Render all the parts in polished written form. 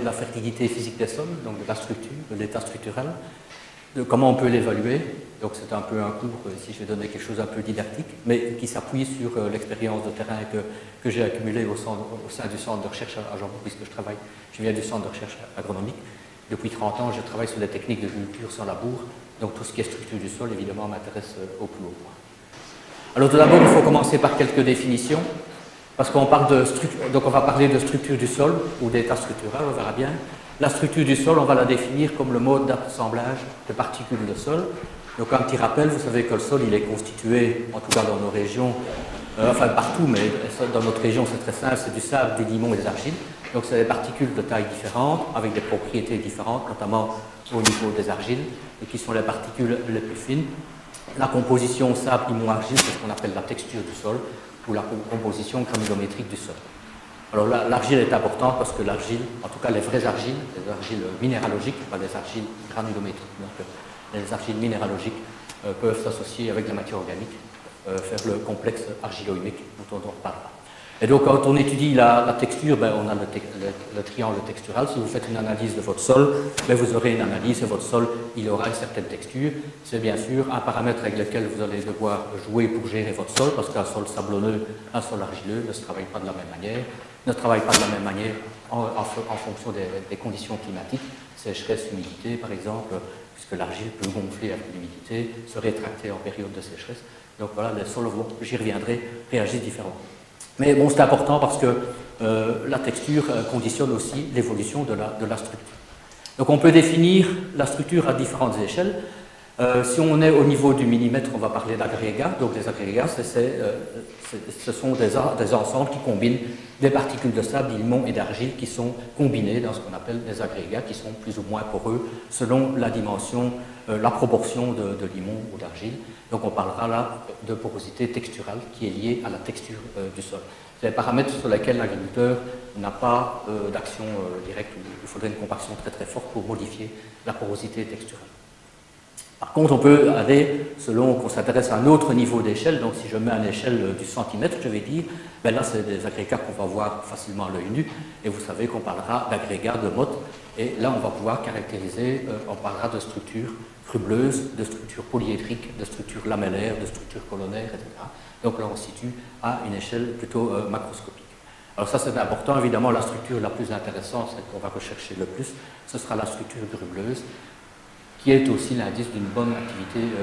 de la fertilité physique des sols, donc de la structure, de l'état structurel, de comment on peut l'évaluer. Donc c'est un peu un cours, ici je vais donner quelque chose un peu didactique, mais qui s'appuie sur l'expérience de terrain que j'ai accumulée au sein du centre de recherche à Jean, puisque je viens du centre de recherche agronomique. Depuis 30 ans, je travaille sur des techniques de culture sans labour, donc tout ce qui est structure du sol, évidemment, m'intéresse au plus haut point. Alors tout d'abord, il faut commencer par quelques définitions, parce qu'on parle de structure, donc on va parler de structure du sol, ou d'état structurel, on verra bien. La structure du sol, on va la définir comme le mode d'assemblage de particules de sol. Donc un petit rappel, vous savez que le sol, il est constitué, en tout cas dans nos régions, enfin partout, mais dans notre région c'est très simple, c'est du sable, des limons et des argiles. Donc c'est des particules de taille différentes, avec des propriétés différentes, notamment au niveau des argiles, et qui sont les particules les plus fines. La composition sable, limon, argile, c'est ce qu'on appelle la texture du sol, ou la composition granulométrique du sol. Alors l'argile est importante parce que l'argile, en tout cas les vraies argiles, les argiles minéralogiques, pas des argiles granulométriques, donc les argiles minéralogiques peuvent s'associer avec la matière organique, faire le complexe argilo-humique dont on reparlera. Et donc quand on étudie la texture, ben, on a le triangle textural. Si vous faites une analyse de votre sol, ben, vous aurez une analyse et votre sol il aura une certaine texture. C'est bien sûr un paramètre avec lequel vous allez devoir jouer pour gérer votre sol, parce qu'un sol sablonneux, un sol argileux ne se travaille pas de la même manière, en fonction des conditions climatiques, sécheresse, humidité par exemple, puisque l'argile peut gonfler avec l'humidité, se rétracter en période de sécheresse. Donc voilà, les sols, j'y reviendrai, réagissent différemment. Mais bon, c'est important parce que la texture conditionne aussi l'évolution de la structure. Donc on peut définir la structure à différentes échelles. Si on est au niveau du millimètre, on va parler d'agrégats. Donc les agrégats, ce sont des ensembles qui combinent des particules de sable, limon et d'argile qui sont combinées dans ce qu'on appelle des agrégats, qui sont plus ou moins poreux selon la dimension, la proportion de limon ou d'argile. Donc on parlera là de porosité texturale qui est liée à la texture du sol. C'est les paramètres sur lesquels l'agriculteur n'a pas d'action directe, où il faudrait une compaction très très forte pour modifier la porosité texturale. Par contre, on peut aller, selon qu'on s'intéresse à un autre niveau d'échelle, donc si je mets à l'échelle du centimètre, je vais dire, ben là c'est des agrégats qu'on va voir facilement à l'œil nu, et vous savez qu'on parlera d'agrégats de Mott, et là on va pouvoir caractériser, on parlera de structures crubleuses, de structures polyédriques, de structures lamellaires, de structures colonnaires, etc. Donc là on se situe à une échelle plutôt macroscopique. Alors ça c'est important, évidemment la structure la plus intéressante, celle qu'on va rechercher le plus, ce sera la structure grubleuse, qui est aussi l'indice d'une bonne activité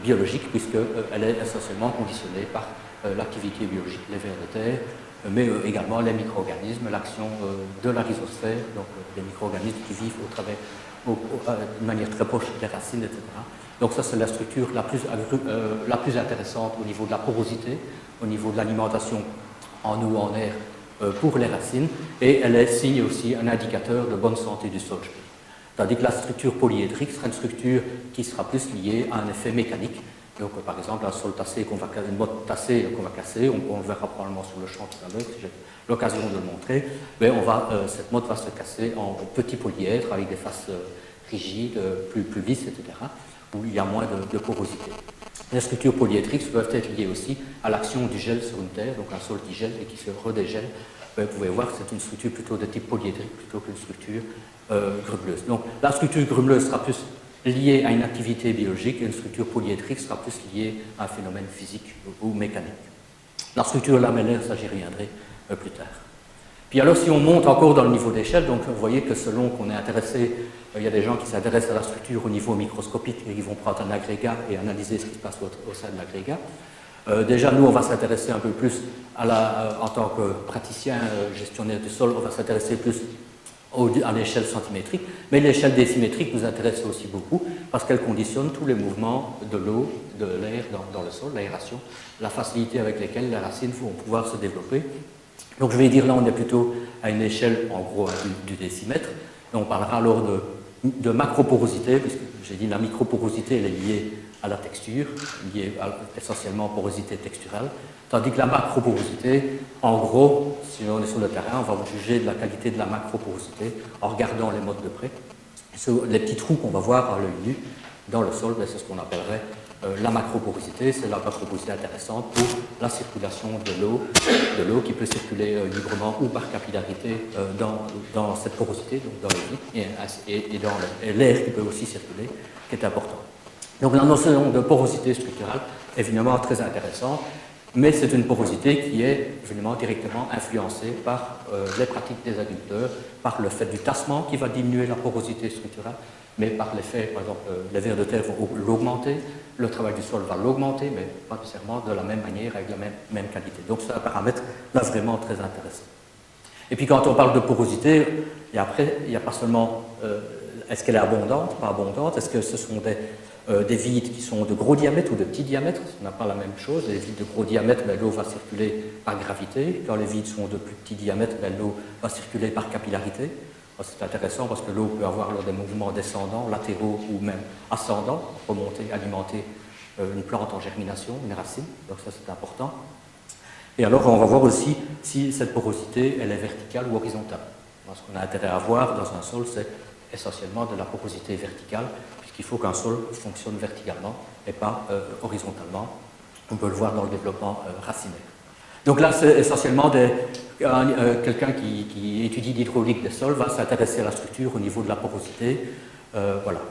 biologique, puisqu'elle est essentiellement conditionnée par l'activité biologique, les vers de terre, mais également les micro-organismes, l'action de la rhizosphère, donc les micro-organismes qui vivent de manière très proche des racines, etc. Donc ça, c'est la structure la plus intéressante au niveau de la porosité, au niveau de l'alimentation en eau, en air pour les racines, et elle est signe aussi un indicateur de bonne santé du sol. Tandis que la structure polyédrique sera une structure qui sera plus liée à un effet mécanique. Donc, par exemple, un sol tassé, une motte tassée qu'on va casser, on le verra probablement sur le champ tout à l'heure, si j'ai l'occasion de le montrer, mais cette motte va se casser en petits polyèdres avec des faces rigides, plus lisses, etc., où il y a moins de porosité. Les structures polyédriques peuvent être liées aussi à l'action du gel sur une terre, donc un sol qui gèle et qui se redégèle. Vous pouvez voir que c'est une structure plutôt de type polyédrique plutôt qu'une structure grubleuse. Donc la structure grubleuse sera plus liée à une activité biologique et une structure polyédrique sera plus liée à un phénomène physique ou mécanique. La structure lamellaire, ça j'y reviendrai plus tard. Puis alors si on monte encore dans le niveau d'échelle, donc vous voyez que selon qu'on est intéressé, il y a des gens qui s'intéressent à la structure au niveau microscopique et ils vont prendre un agrégat et analyser ce qui se passe au sein de l'agrégat. Déjà, nous, on va s'intéresser un peu plus en tant que praticien gestionnaire du sol, on va s'intéresser plus à l'échelle centimétrique, mais l'échelle décimétrique nous intéresse aussi beaucoup parce qu'elle conditionne tous les mouvements de l'eau, de l'air dans le sol, l'aération, la facilité avec laquelle les racines vont pouvoir se développer. Donc je vais dire là, on est plutôt à une échelle en gros du décimètre, et on parlera alors de macroporosité, puisque j'ai dit la microporosité elle est liée à la texture, liée essentiellement à porosité texturale, tandis que la macroporosité, en gros, si on est sur le terrain, on va juger de la qualité de la macroporosité en regardant les modes de près. Les petits trous qu'on va voir à l'œil nu dans le sol, c'est ce qu'on appellerait la macroporosité, c'est la macroporosité intéressante pour la circulation de l'eau qui peut circuler librement ou par capillarité dans cette porosité, donc dans les vitres, et dans l'air qui peut aussi circuler, qui est important. Donc la notion de porosité structurale est évidemment très intéressante, mais c'est une porosité qui est évidemment directement influencée par les pratiques des agriculteurs, par le fait du tassement qui va diminuer la porosité structurelle, mais par l'effet, par exemple, les vers de terre vont l'augmenter, le travail du sol va l'augmenter, mais pas nécessairement de la même manière, avec la même qualité. Donc c'est un paramètre là vraiment très intéressant. Et puis quand on parle de porosité, et après, il n'y a pas seulement est-ce qu'elle est abondante, pas abondante, est-ce que ce sont des vides qui sont de gros diamètre ou de petits diamètres, ce n'est pas la même chose. Les vides de gros diamètre, l'eau va circuler par gravité. Quand les vides sont de plus petits diamètres, l'eau va circuler par capillarité. C'est intéressant parce que l'eau peut avoir des mouvements descendants, latéraux ou même ascendants, remonter, alimenter une plante en germination, une racine. Donc ça c'est important. Et alors on va voir aussi si cette porosité elle est verticale ou horizontale. Ce qu'on a intérêt à voir dans un sol, c'est essentiellement de la porosité verticale, puisqu'il faut qu'un sol fonctionne verticalement et pas horizontalement. On peut le voir dans le développement racinaire. Donc là, c'est essentiellement quelqu'un qui étudie l'hydraulique des sols va s'intéresser à la structure au niveau de la porosité. Voilà.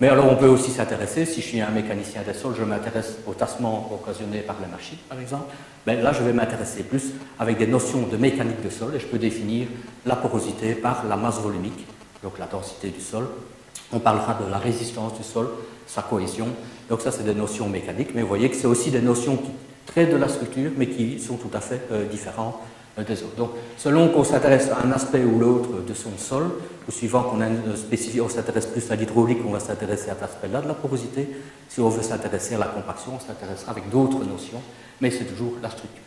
Mais alors on peut aussi s'intéresser, si je suis un mécanicien des sols, je m'intéresse au tassement occasionné par les machines, par exemple, ben là je vais m'intéresser plus avec des notions de mécanique de sol et je peux définir la porosité par la masse volumique, donc la densité du sol. On parlera de la résistance du sol, sa cohésion, donc ça c'est des notions mécaniques, mais vous voyez que c'est aussi des notions qui traitent de la structure, mais qui sont tout à fait différentes des autres. Donc, selon qu'on s'intéresse à un aspect ou l'autre de son sol, ou suivant qu'on on s'intéresse plus à l'hydraulique, on va s'intéresser à cet aspect-là de la porosité. Si on veut s'intéresser à la compaction, on s'intéressera avec d'autres notions, mais c'est toujours la structure.